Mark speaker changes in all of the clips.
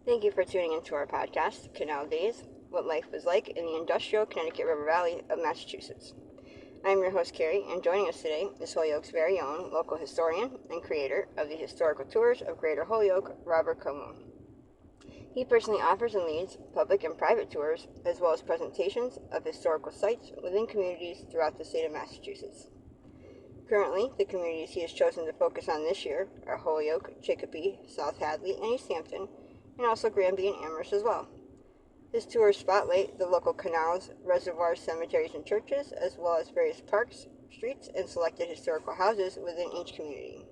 Speaker 1: Thank you for tuning into our podcast, Canal Days, What Life Was Like in the Industrial Connecticut River Valley of Massachusetts. I'm your host, Carrie, and joining us today is Holyoke's very own local historian and creator of the Historical Tours of Greater Holyoke, Robert Como. He personally offers and leads public and private tours, as well as presentations of historical sites within communities throughout the state of Massachusetts. Currently, the communities he has chosen to focus on this year are Holyoke, Chicopee, South Hadley, and East Hampton, and also Granby and Amherst as well. His tours spotlight the local canals, reservoirs, cemeteries, and churches, as well as various parks, streets, and selected historical houses within each community.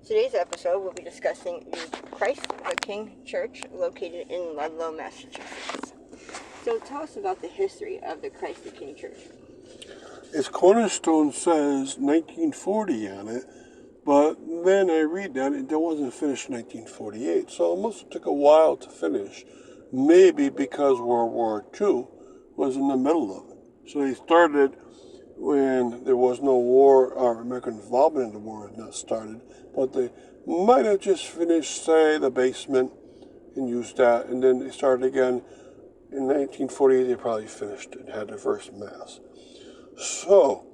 Speaker 1: Today's episode will be discussing the Christ the King Church located in Ludlow, Massachusetts. So tell us about the history of the Christ the King Church.
Speaker 2: Its cornerstone says 1940 on it, but then I read that it wasn't finished in 1948, so it must have took a while to finish. Maybe because World War II was in the middle of it. So they started when there was no war, or American involvement in the war had not started, but they might have just finished, say, the basement and used that, and then they started again. In 1948, they probably finished it, had the first mass. So,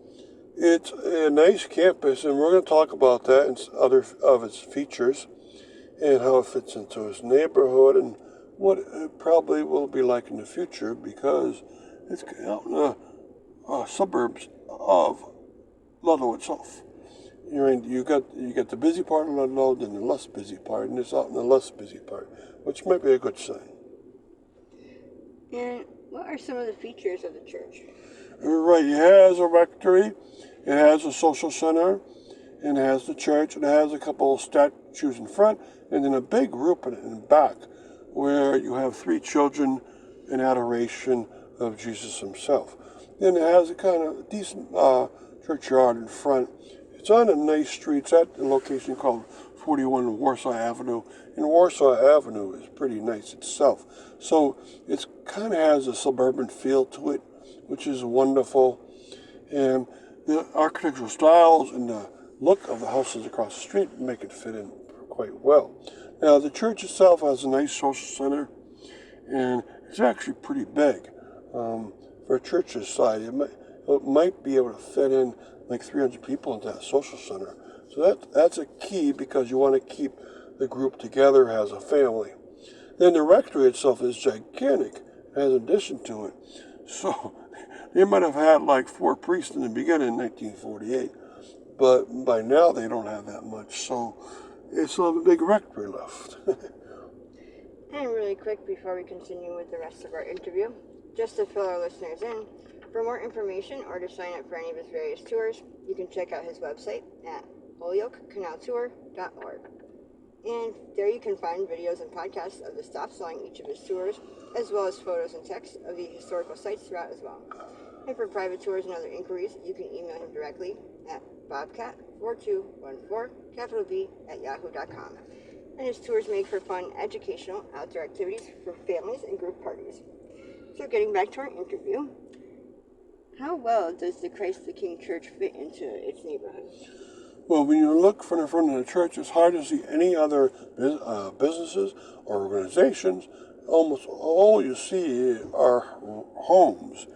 Speaker 2: it's a nice campus, and we're going to talk about that and other of its features and how it fits into its neighborhood and what it probably will be like in the future, because it's out in the suburbs of Ludlow itself. You got the busy part of Ludlow, then the less busy part, and it's out in the less busy part, which might be a good sign.
Speaker 1: And what are some of the features of the church?
Speaker 2: Right, it has a rectory, it has a social center, and it has the church, and it has a couple of statues in front, and then a big group in the back, where you have three children in adoration of Jesus himself. Then it has a kind of decent churchyard in front. It's on a nice street. It's at a location called 41 Warsaw Avenue, and Warsaw Avenue is pretty nice itself. So it kind of has a suburban feel to it, which is wonderful. And the architectural styles and the look of the houses across the street make it fit in quite well. Now, the church itself has a nice social center, and it's actually pretty big. For a church this size, it might be able to fit in like 300 people into that social center. So that's a key, because you want to keep the group together as a family. Then the rectory itself is gigantic. It has an addition to it. So they might have had like 4 priests in the beginning in 1948, but by now they don't have that much. So it's a big rectory left.
Speaker 1: And really quick, before we continue with the rest of our interview, just to fill our listeners in, for more information or to sign up for any of his various tours, you can check out his website at holyokecanaltour.org. And there you can find videos and podcasts of the stops along each of his tours, as well as photos and text of the historical sites throughout as well. And for private tours and other inquiries, you can email him directly at bobcat4214, at yahoo.com. And his tours make for fun, educational, outdoor activities for families and group parties. So getting back to our interview, how well does the Christ the King Church fit into its neighborhood?
Speaker 2: Well, when you look from the front of the church, it's hard to see any other businesses or organizations. Almost all you see are homes.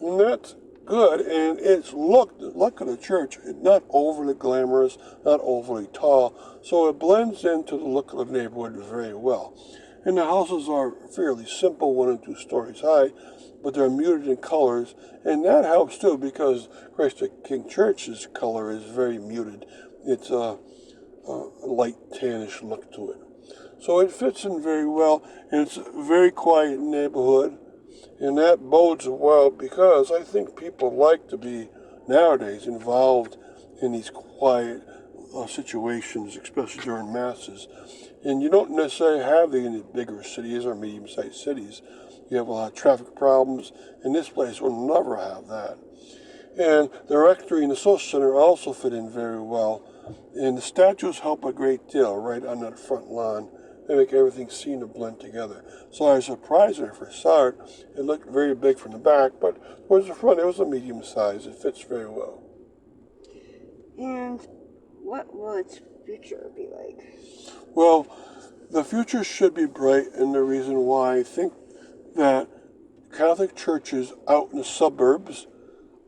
Speaker 2: And that's good, and the look of the church is not overly glamorous, not overly tall, so it blends into the look of the neighborhood very well. And the houses are fairly simple, 1 and 2 stories high, but they're muted in colors, and that helps too, because Christ the King Church's color is very muted. It's a light tannish look to it. So it fits in very well, and it's a very quiet neighborhood, and that bodes well, because I think people like to be nowadays involved in these quiet situations, especially during masses. And you don't necessarily have these in the bigger cities or medium-sized cities. You have a lot of traffic problems, and this place will never have that. And the rectory and the social center also fit in very well. And the statues help a great deal right on that front lawn. They make everything seem to blend together. So I was surprised when I first saw it. It looked very big from the back, but towards the front it was a medium size. It fits very well.
Speaker 1: And what will its future be like?
Speaker 2: Well, the future should be bright, and the reason why I think that Catholic churches out in the suburbs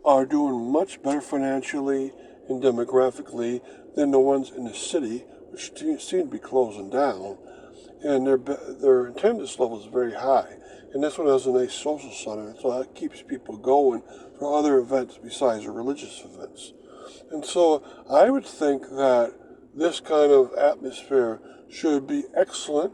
Speaker 2: are doing much better financially and demographically than the ones in the city, which seem to be closing down. And their attendance level is very high. And this one has a nice social center, so that keeps people going for other events besides the religious events. And so I would think that this kind of atmosphere should be excellent.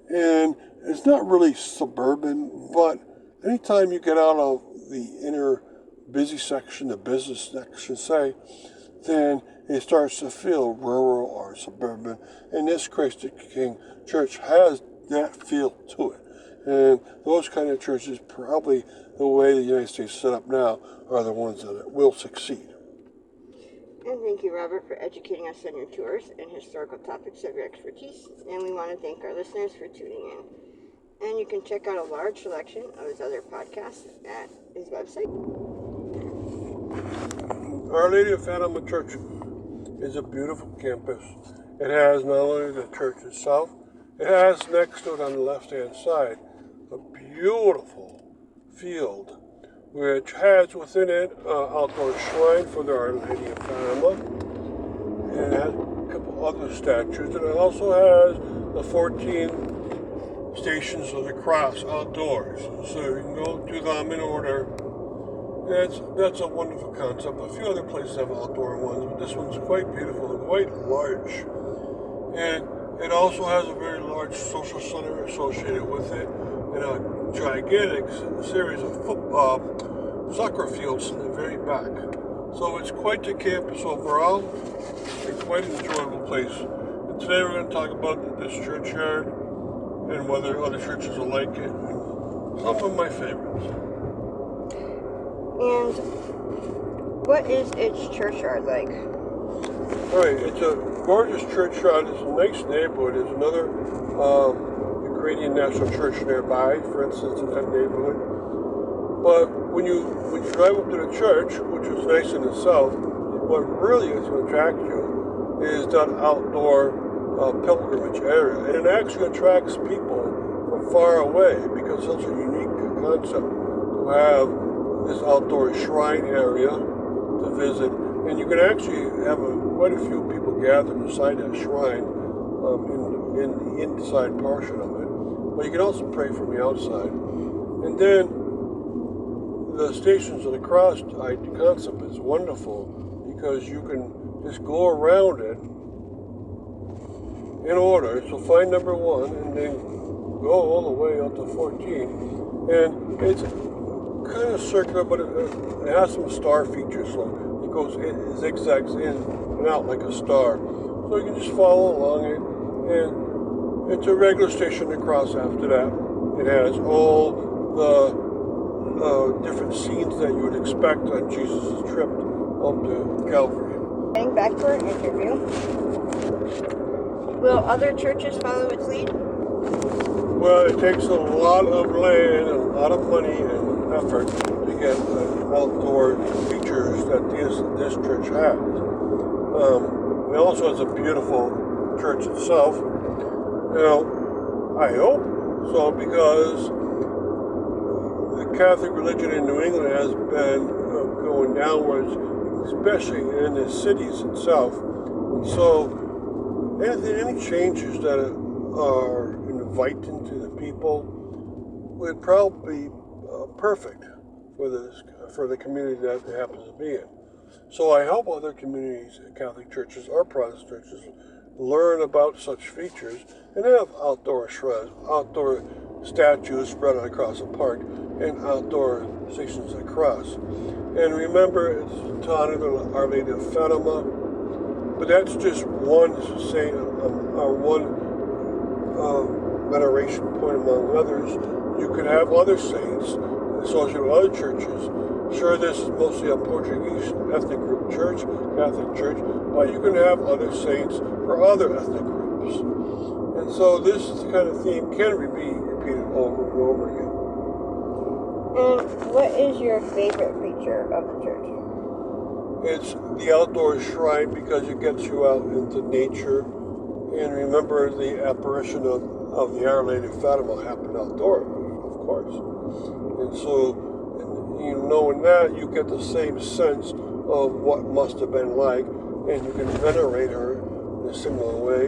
Speaker 2: And it's not really suburban, but anytime you get out of the inner busy section, the business section, say, then it starts to feel rural or suburban. And this Christ the King church has that feel to it. And those kind of churches, probably the way the United States is set up now, are the ones that will succeed.
Speaker 1: And thank you, Robert, for educating us on your tours and historical topics of your expertise. And we want to thank our listeners for tuning in. And you can check out a large selection of his other podcasts at his website.
Speaker 2: Our Lady of Fatima Church is a beautiful campus. It has not only the church itself, it has next to it on the left-hand side a beautiful field which has within it an outdoor shrine for Our Lady of Fatima. And it has a couple other statues. And it also has the 14 stations of the cross outdoors. So you can go do them in order. That's a wonderful concept. A few other places have outdoor ones, but this one's quite beautiful and quite large. And it also has a very large social center associated with it, and a gigantic series of soccer fields in the very back. So it's quite the campus overall, and quite an enjoyable place. And today we're going to talk about this churchyard and whether other churches are like it, and some of my favorites.
Speaker 1: And what is its churchyard like?
Speaker 2: Alright, it's a gorgeous churchyard. It's a nice neighborhood. There's another Ukrainian National Church nearby, for instance, in that neighborhood. But when you drive up to the church, which is nice in itself, what really is going to attract you is that outdoor pilgrimage area. And it actually attracts people from far away because it's such a unique concept to have this outdoor shrine area to visit. And you can actually have quite a few people gathered inside that shrine in the inside portion of it. But you can also pray from the outside. And then the Stations of the Cross concept is wonderful because you can just go around it in order. So find number 1 and then go all the way up to 14. And it's kind of circular, but it has some star features. So it zigzags in and out like a star. So you can just follow along it, and it's a regular Station of the Cross after that. It has all the different scenes that you would expect on Jesus' trip up to Calvary.
Speaker 1: Getting back to our interview, will other churches follow its lead?
Speaker 2: Well, it takes a lot of land and a lot of money and effort to get the outdoor features that this church has. It also has a beautiful church itself. I hope so, because the Catholic religion in New England has been going downwards, especially in the cities itself. And so any changes that are inviting to the people would probably be perfect for the community that it happens to be in. So I hope other communities, Catholic churches or Protestant churches, learn about such features and have outdoor shrines, outdoor statues spread across the park, and outdoor Stations of the Cross. And remember, it's to honor Our Lady of Fatima, but that's just one saint, one veneration point among others. You could have other saints associated with other churches. Sure, this is mostly a Portuguese ethnic group church, Catholic church, but you can have other saints for other ethnic groups. And so this kind of theme can be repeated over and over again.
Speaker 1: And what is your favorite feature of the church?
Speaker 2: It's the outdoor shrine because it gets you out into nature And remember, the apparition of the Our Lady of Fatima happened outdoors, of course. And so, knowing that, you get the same sense of what must have been like, and you can venerate her in a similar way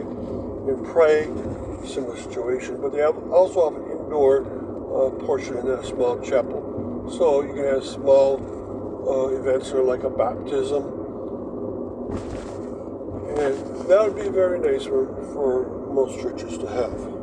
Speaker 2: and pray, similar situation. But they also have an indoor portion in that small chapel. So you can have small events that are like a baptism. And that would be very nice for most churches to have.